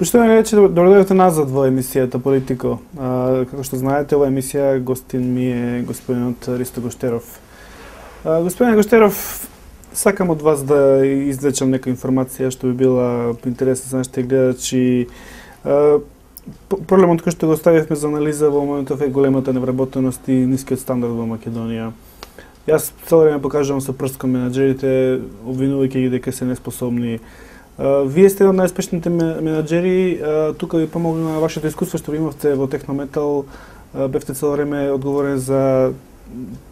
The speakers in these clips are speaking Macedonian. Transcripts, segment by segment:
Поштовани речи, дојдовте назад во емисијата Политико. Како што знаете, ова емисија гостин ми е господинот Ристо Гоштеров. Господин Гоштеров, сакам од вас да извлечам нека информација што би била интересна за нашите гледачи. Проблемот кој што го ставивме за анализа во моментов е големата невработеност и нискиот стандард во Македонија. Јас цело време покажувам со прст кон менаџерите, обвинувајќи ги дека се неспособни. Вие сте од најуспешните менаџери, тука ви помогна вашето искуство што имавте во Технометал, бевте цело време одговорен за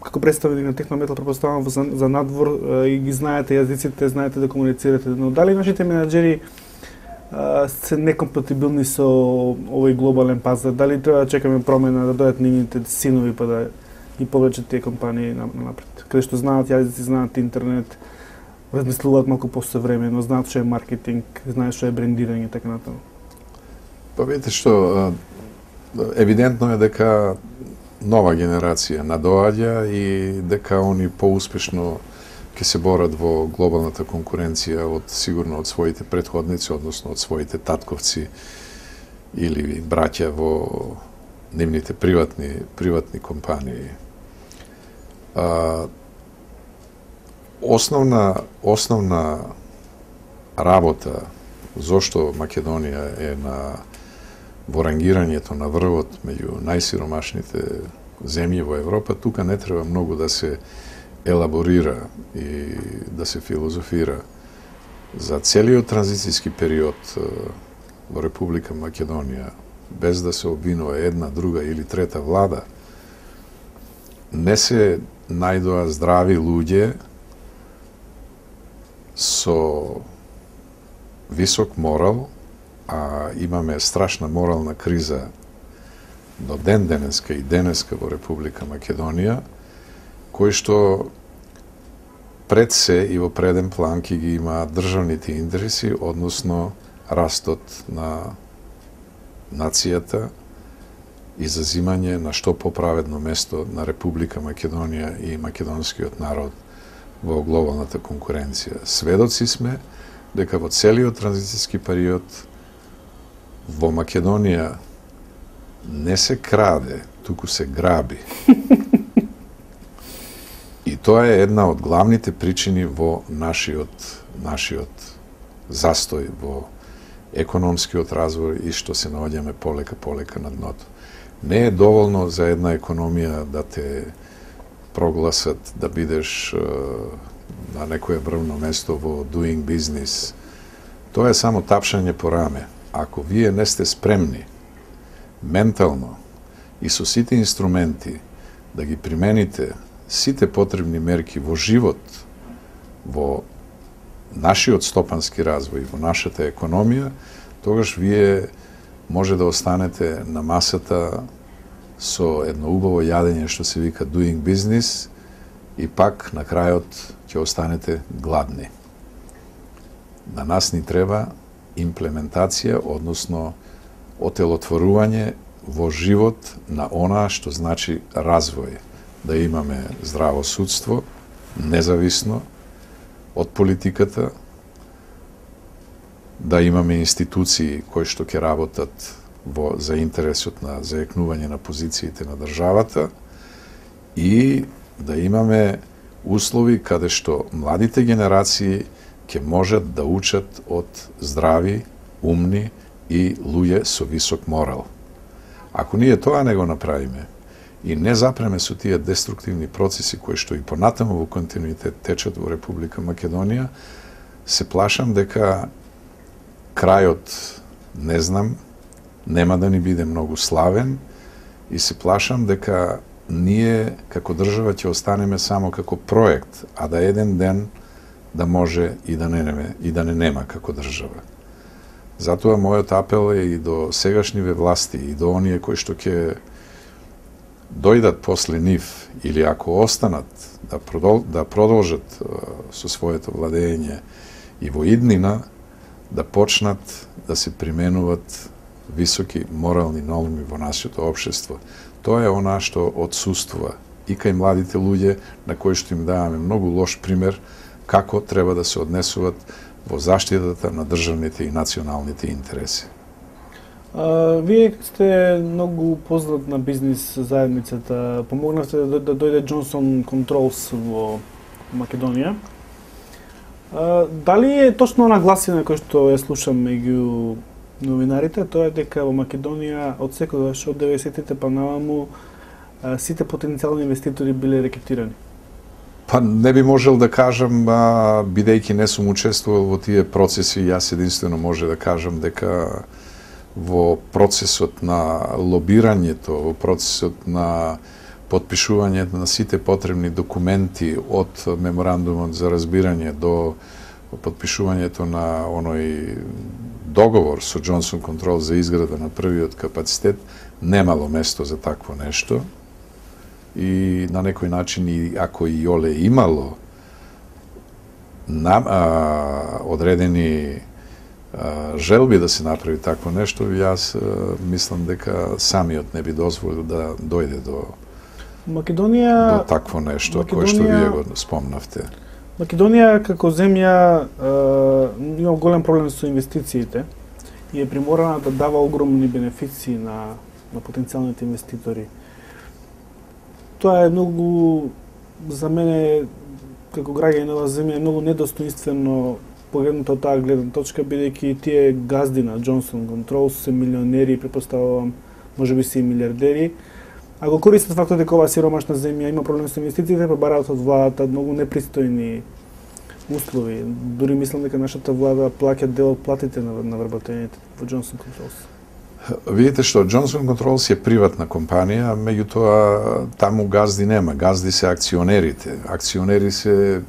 како представник на Технометал, претпоставувам за надвор и ги знаете јазиците, знаете да комуницирате, но дали нашите менаџери се некомпатибилни со овој глобален пазар, дали треба да чекаме промена, да дојдат нивните синови па да ги повлечат тие компании напред, каде што знаат јазици, знаат интернет, размислуваат малку посовремено, знаат што е маркетинг, знаат што е брендирање и така натаму. Па видите што, евидентно е дека нова генерација надоаѓа и дека они поуспешно ќе се борат во глобалната конкуренција сигурно од своите претходници, односно од своите татковци или браќа во нивните приватни компании. Основна работа зошто Македонија е во рангирањето на врвот меѓу најсиромашните земји во Европа, тука не треба многу да се елаборира и да се филозофира. За целиот транзицијски период во Република Македонија, без да се обвинува една, друга или трета влада, не се најдоа здрави луѓе со висок морал, а имаме страшна морална криза до ден денеска и денеска во Република Македонија, кој што пред се и во преден план ќе ги има државните интереси, односно растот на нацијата и зазимање на што поправедно место на Република Македонија и македонскиот народ во глобалната конкуренција. Сведоци сме дека во целиот транзицијски период во Македонија не се краде, туку се граби. И тоа е една од главните причини во нашиот застој во економскиот развој и што се наоѓаме полека на дното. Не е доволно за една економија да те прогласат да бидеш на некое врвно место во doing business. Тоа е само тапшање по раме. Ако вие не сте спремни ментално и со сите инструменти да ги примените сите потребни мерки во живот, во нашиот стопански развој, во нашата економија, тогаш вие може да останете на масата со едно убаво јадење што се вика doing business и пак на крајот ќе останете гладни. На нас ни треба имплементација, односно отелотворување во живот на онаа што значи развој. Да имаме здраво судство, независно од политиката, да имаме институции кои што ќе работат за интересот на заекнување на позициите на државата и да имаме услови каде што младите генерации ќе можат да учат од здрави, умни и луѓе со висок морал. Ако ние тоа не го направиме и не запреме со тие деструктивни процеси кои што и понатаму во континуитет течат во Република Македонија, се плашам дека крајот, не знам, нема да ни биде многу славен и се плашам дека ние како држава ќе останеме само како проект, а да еден ден да може и да не нема како држава. Затоа мојот апел е и до сегашниве власти и до оние кои што ќе дојдат после нив или ако останат да продолжат со своето владење и во иднина, да почнат да се применуваат високи морални норми во нашето општество. Тоа е она што отсуствува и кај младите луѓе на кои што им даваме многу лош пример како треба да се однесуваат во заштитата на државните и националните интереси. Вие сте многу познат на бизнис заедницата. Помогнавте да дојде Johnson Controls во Македонија. Дали е точно нагласина кој што ја слушам меѓу новинарите, тоа е дека во Македонија од секогаш од 90-тите па наваму сите потенцијални инвеститори биле рекетирани? Па не би можел да кажам, бидејќи не сум учествувал во тие процеси, јас единствено може да кажам дека во процесот на лобирањето, во процесот на потпишувањето на сите потребни документи од меморандумот за разбирање до потпишувањето на оној договор со Johnson Controls за изграда на првиот капацитет, немало место за такво нешто. И на некој начин, и ако и оле имало одредени желби да се направи такво нешто, јас мислам дека самиот не би дозволил да дојде до Македонија, такво нешто, кое што вие го спомнавте. Македонија како земја има голем проблем со инвестициите и е приморана да дава огромни бенефиции на потенцијалните инвеститори. Тоа е многу, за мене, како граѓанин на оваа земја, е многу недостоинствено погледнато од таа гледна точка, бидејќи тие газди на Johnson Controls се милионери, претпоставувам, можеби се и милиардери, а го користат фактот дека оваа сиромашна земја има проблем со инвестициите, па бараат од владата многу непристојни услови. Дури мислам дека нашата влада плаќа дел од платите на вработените во Johnson Controls. Видите што, Johnson Controls е приватна компанија, меѓутоа таму газди нема. Газди се акционерите. Акционери се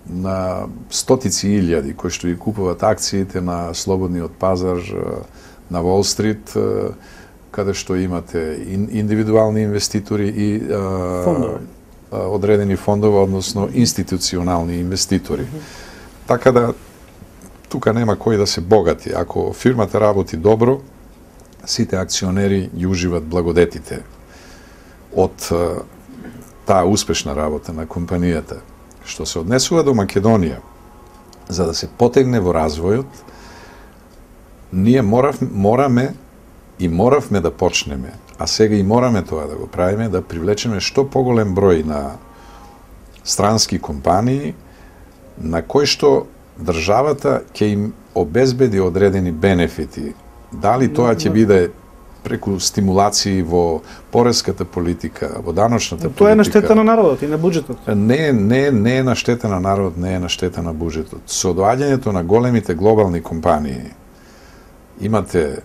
на стотици илјади кои што ги купуваат акциите на слободниот пазар на Wall Street, каде што имате индивидуални инвеститори и одредени фондови, односно институционални инвеститори. Така да тука нема кој да се богати. Ако фирмата работи добро, сите акционери ги уживат благодетите од таа успешна работа на компанијата. Што се однесува до Македонија, за да се потегне во развојот, ние моравме да почнеме, а сега и мораме тоа да го правиме, да привлечеме што поголем број на странски компании, на кои што државата ќе им обезбеди одредени бенефити. Дали тоа ќе биде преку стимулации во пореската политика, во даночната политика. Тоа е на штета на народот и на буџетот. Не е на штета на народот, не е на штета на буџетот. Со доаѓањето на големите глобални компании имате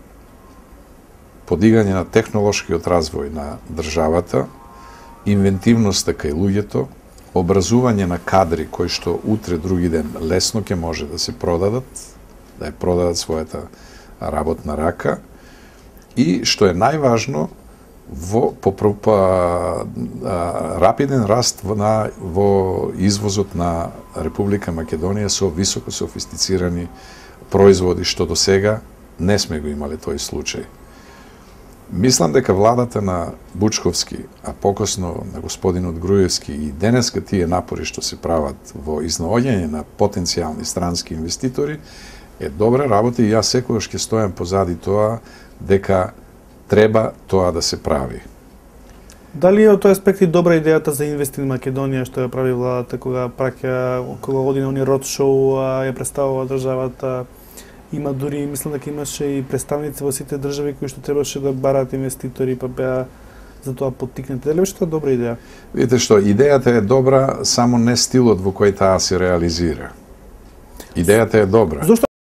подигање на технолошкиот развој на државата, инвентивноста кај луѓето, образување на кадри кои што утре други ден лесно ќе може да се продадат, да ја продадат својата работна рака, и што е најважно, рапиден раст во извозот на Република Македонија со високо софистицирани производи, што до сега не сме го имале тој случај. Мислам дека владата на Бучковски, а покосно на господинот Груевски, и денеска тие напори што се прават во изнаоѓање на потенцијални странски инвеститори е добра работа и јас секогаш ќе стојам позади тоа дека треба тоа да се прави. Дали е од тој аспект и добра идејата за Инвест ин Македонија што ја прави владата кога оди на они родшоу, ја представува државата? Има дури, мислам дека имаше и представници во сите држави кои што требаше да бараат инвеститори, па беа за тоа поттикнати. Дали беше тоа добра идеја? Видите што, идејата е добра, само не стилот во кој таа се реализира. Идејата е добра. Зошто